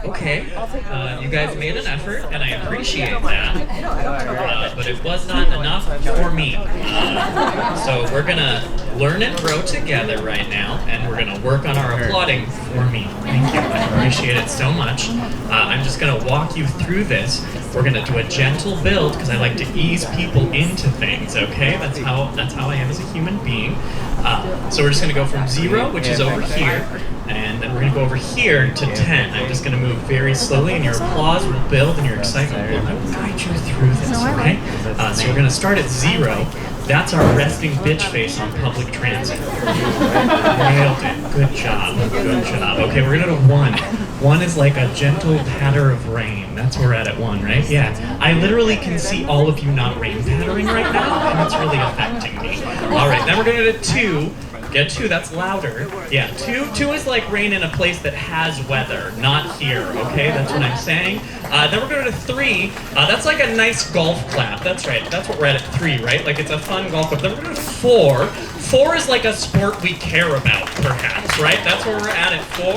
Okay, you guys made an effort, and I appreciate that. But it was not enough for me. So we're gonna learn and grow together right now, and we're gonna work on our applauding for me. Thank you. I appreciate it so much. I'm just gonna walk you through this. We're gonna do a gentle build because I like to ease people into things. Okay, that's how I am as a human being. So we're just gonna go from 0, which is over here, and then we're gonna go over here to 10. I'm just gonna move very slowly, and your applause will build, and your excitement will. I will guide you through this. Okay. So we're gonna start at 0. That's our resting bitch face on public transit. Nailed it. Good job. Good job. Okay, we're gonna go to 1. 1 is like a gentle patter of rain. That's where we're at 1, right? Yeah. I literally can see all of you not rain pattering right now, and it's really affecting me. All right, then we're gonna go to 2. Get 2, that's louder. Yeah, 2 is like rain in a place that has weather, not here, okay? That's what I'm saying. Then we're going to 3. That's like a nice golf clap. That's right, that's what we're at 3, right? Like it's a fun golf clap. Then we're going to 4. 4 is like a sport we care about, perhaps, right? That's where we're at 4.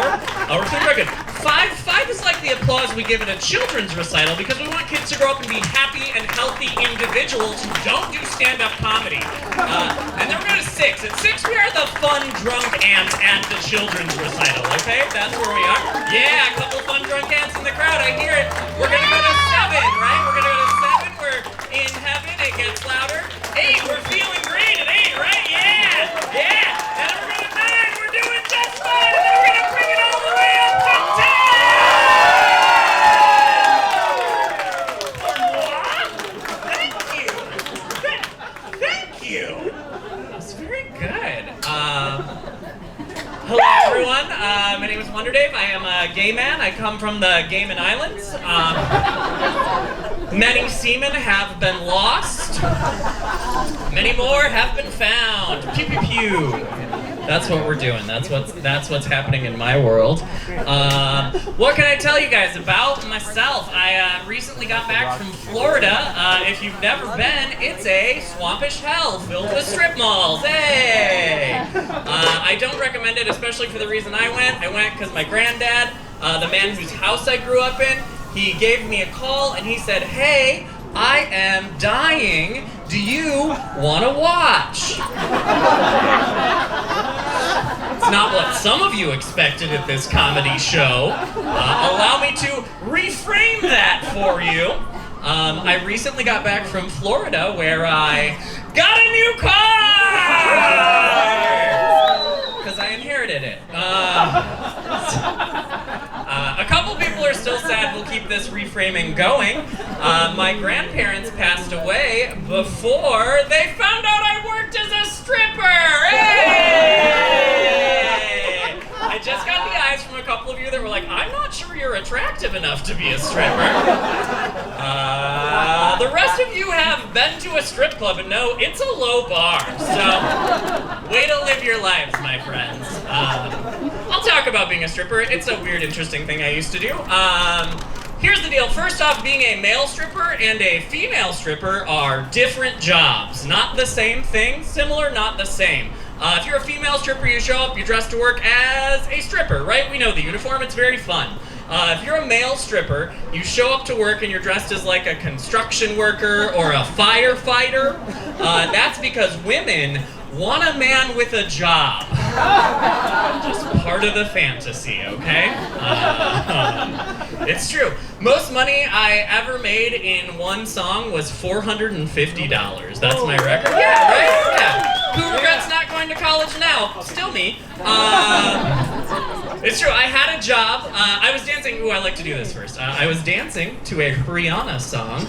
We're feeling very good. 5 is like the applause we give at a children's recital because we want kids to grow up and be happy and healthy individuals who don't do stand-up comedy. And then we're going to 6. At 6, we are the fun drunk ants at the children's recital, okay? That's where we are. Yeah, a couple fun drunk ants in the crowd, I hear it. We're going to go to 7, right? We're going to go to 7. We're in heaven, it gets louder. 8, we're feeling great at 8, right? Yeah! Yeah! And then we're going to 9, we're doing just fine. And then we're going to bring it all the way up to 10! Hello everyone, my name is Wonder Dave. I am a gay man. I come from the Gaiman Islands. Many seamen have been lost. Many more have been found. Pew pew pew. That's what we're doing. That's what's happening in my world. What can I tell you guys about myself? I recently got back from Florida. If you've never been, it's a swampish hell filled with strip malls. Hey! I don't recommend it, especially for the reason I went. I went because my granddad, the man whose house I grew up in, he gave me a call and he said, "Hey, I am dying. Do you want to watch?" It's not what some of you expected at this comedy show. Allow me to reframe that for you. I recently got back from Florida where I got a new car! Because I inherited it. A couple people are still sad. We'll keep this reframing going. My grandparents passed away before they found out I worked as a stripper. Hey! I just got the eyes from a couple of you that were like, "I'm not sure you're attractive enough to be a stripper." The rest of you have been to a strip club and know it's a low bar. So, way to live your lives, my friends. I'll talk about being a stripper. It's a weird, interesting thing I used to do. Here's the deal. First off, being a male stripper and a female stripper are different jobs. Not the same thing. Similar, not the same. If you're a female stripper, you show up, you dress to work as a stripper, right? We know the uniform. It's very fun. If you're a male stripper, you show up to work and you're dressed as like a construction worker or a firefighter. That's because women want a man with a job. Just part of the fantasy, okay? It's true. Most money I ever made in one song was $450. That's my record. Yeah, right? Yeah. Who regrets not going to college now? Still me. It's true. I had a job. I was dancing. Ooh, I like to do this first. I was dancing to a Rihanna song.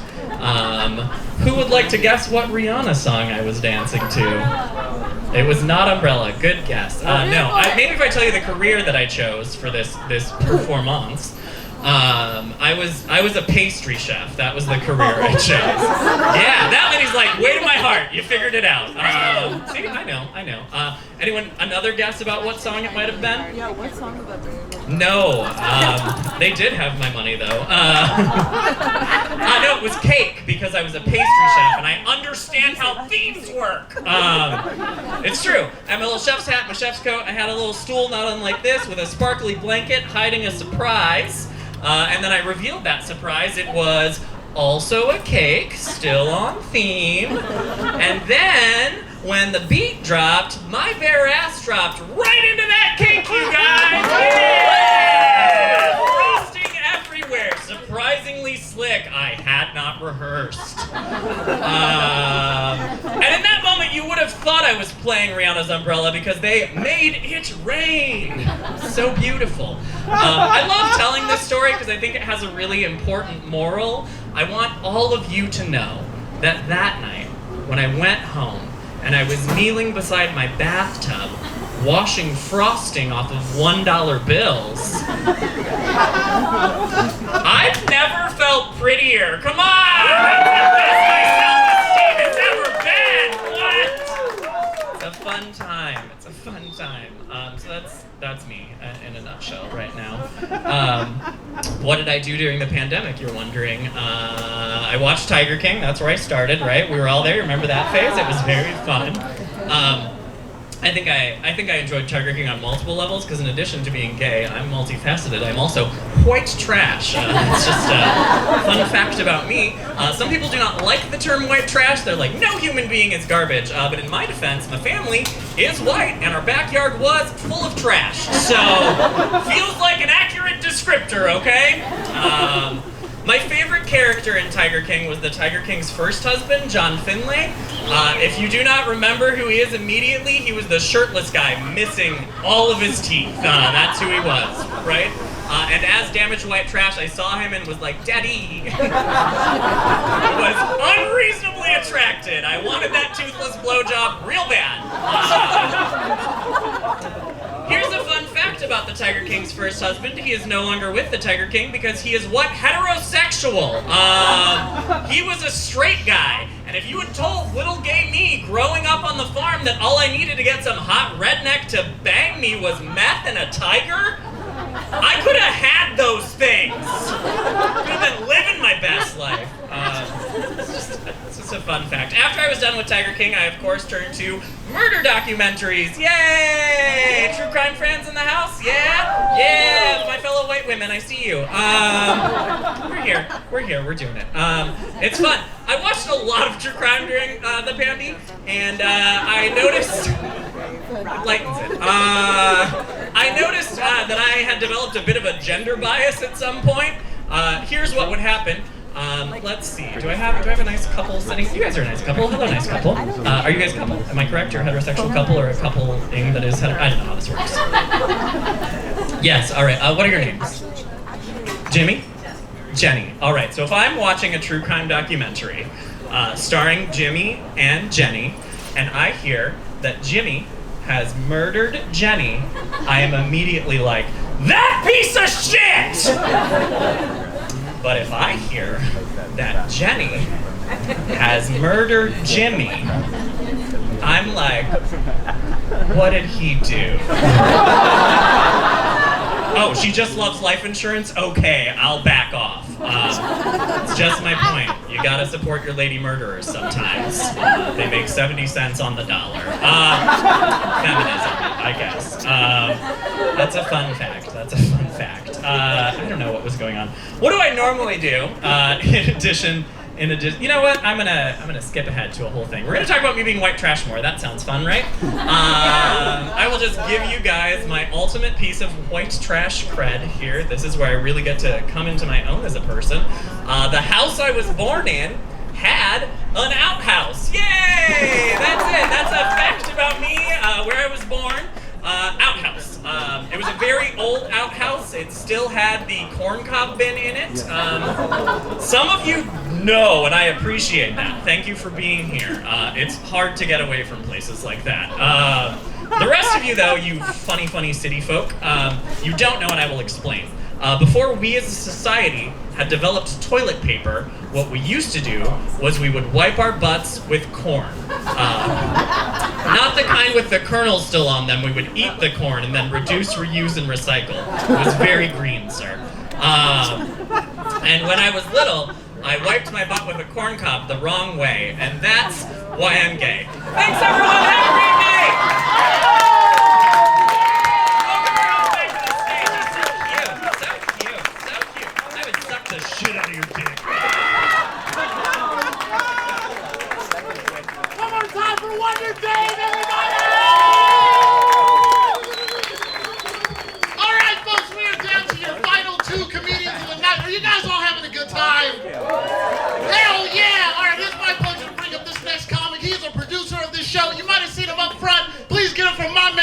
Who would like to guess what Rihanna song I was dancing to? It was not Umbrella. Good guess. No. Maybe if I tell you the career that I chose for this performance. I was a pastry chef. That was the career I chose. Yeah, that lady's like, way to my heart. You figured it out. See, I know. Anyone, another guess about what song it might have been? Yeah, what song would that be? No, they did have my money though. No, it was cake because I was a pastry chef and I understand how themes work. It's true. I had my little chef's hat, my chef's coat. I had a little stool not unlike this with a sparkly blanket hiding a surprise. And then I revealed that surprise. It was also a cake, still on theme. And then, when the beat dropped, my bare ass dropped right into that cake, you guys! Yeah! Frosting everywhere, surprisingly slick. I had not rehearsed. And in that moment, you would have thought I was playing Rihanna's Umbrella because they made it rain. So beautiful. I love telling this story because I think it has a really important moral. I want all of you to know that that night, when I went home and I was kneeling beside my bathtub, washing frosting off of $1 bills, I've never felt prettier. Come on! That's my self-esteem has ever been. What? It's a fun time. It's a fun time. So that's me in a nutshell right now. What did I do during the pandemic, you're wondering? I watched Tiger King. That's where I started, right? We were all there. Remember that phase? It was very fun. I think I enjoyed Tiger King on multiple levels because in addition to being gay, I'm multifaceted. I'm also white trash. It's just a fun fact about me. Some people do not like the term white trash. They're like, no human being is garbage. But in my defense, my family is white and our backyard was full of trash. So, feels like an accurate descriptor, okay? My favorite character in Tiger King was the Tiger King's first husband, John Finlay. If you do not remember who he is immediately, he was the shirtless guy missing all of his teeth. That's who he was, right? And as damaged white trash, I saw him and was like, Daddy! I was unreasonably attracted. I wanted that toothless blowjob real bad. Here's a fun fact about the Tiger King's first husband. He is no longer with the Tiger King because he is what? Heterosexual. He was a straight guy. And if you had told little gay me growing up on the farm that all I needed to get some hot redneck to bang me was meth and a tiger, I could have had those things. Could have been living my best life. It's just a fun fact. After I was done with Tiger King, I of course turned to murder documentaries. Yay! True crime fans in the house? Yeah? Yeah, my fellow white women, I see you. We're here, we're doing it. It's fun. I watched a lot of true crime during the pandy, and I noticed... It lightens it. I noticed that I had developed a bit of a gender bias at some point. Here's what would happen. Let's see. Do I have a nice couple sitting? You guys are a nice couple. Hello, nice couple. Are you guys a couple? Am I correct? You're a heterosexual couple or a couple thing that is hetero? I don't know how this works. Yes. All right. What are your names? Jimmy? Jenny. All right. So if I'm watching a true crime documentary starring Jimmy and Jenny, and I hear that Jimmy has murdered Jenny, I am immediately like, that piece of shit! But if I hear that Jenny has murdered Jimmy, I'm like, what did he do? Oh, she just loves life insurance? Okay, I'll back off. It's just my point. You gotta support your lady murderers sometimes. They make 70 cents on the dollar. Feminism, I guess. That's a fun fact. I don't know what was going on. What do I normally do in addition? You know what? I'm gonna skip ahead to a whole thing. We're gonna talk about me being white trash more. That sounds fun, right? I will just give you guys my ultimate piece of white trash cred here. This is where I really get to come into my own as a person. The house I was born in had an outhouse. Yay! That's it. That's a fact about me. Where I was born. Outhouse. It was a very old outhouse. It still had the corncob bin in it. Some of you know, and I appreciate that. Thank you for being here. It's hard to get away from places like that. The rest of you, though, you funny city folk, you don't know, and I will explain. Before we as a society had developed toilet paper, what we used to do was we would wipe our butts with corn. Not the kind with the kernels still on them. We would eat the corn and then reduce, reuse, and recycle. It was very green, sir. And when I was little, I wiped my butt with a corn cob the wrong way, and that's why I'm gay. Thanks, everyone. Have a great day. Welcome everyone back to the stage. He's so cute. birthday!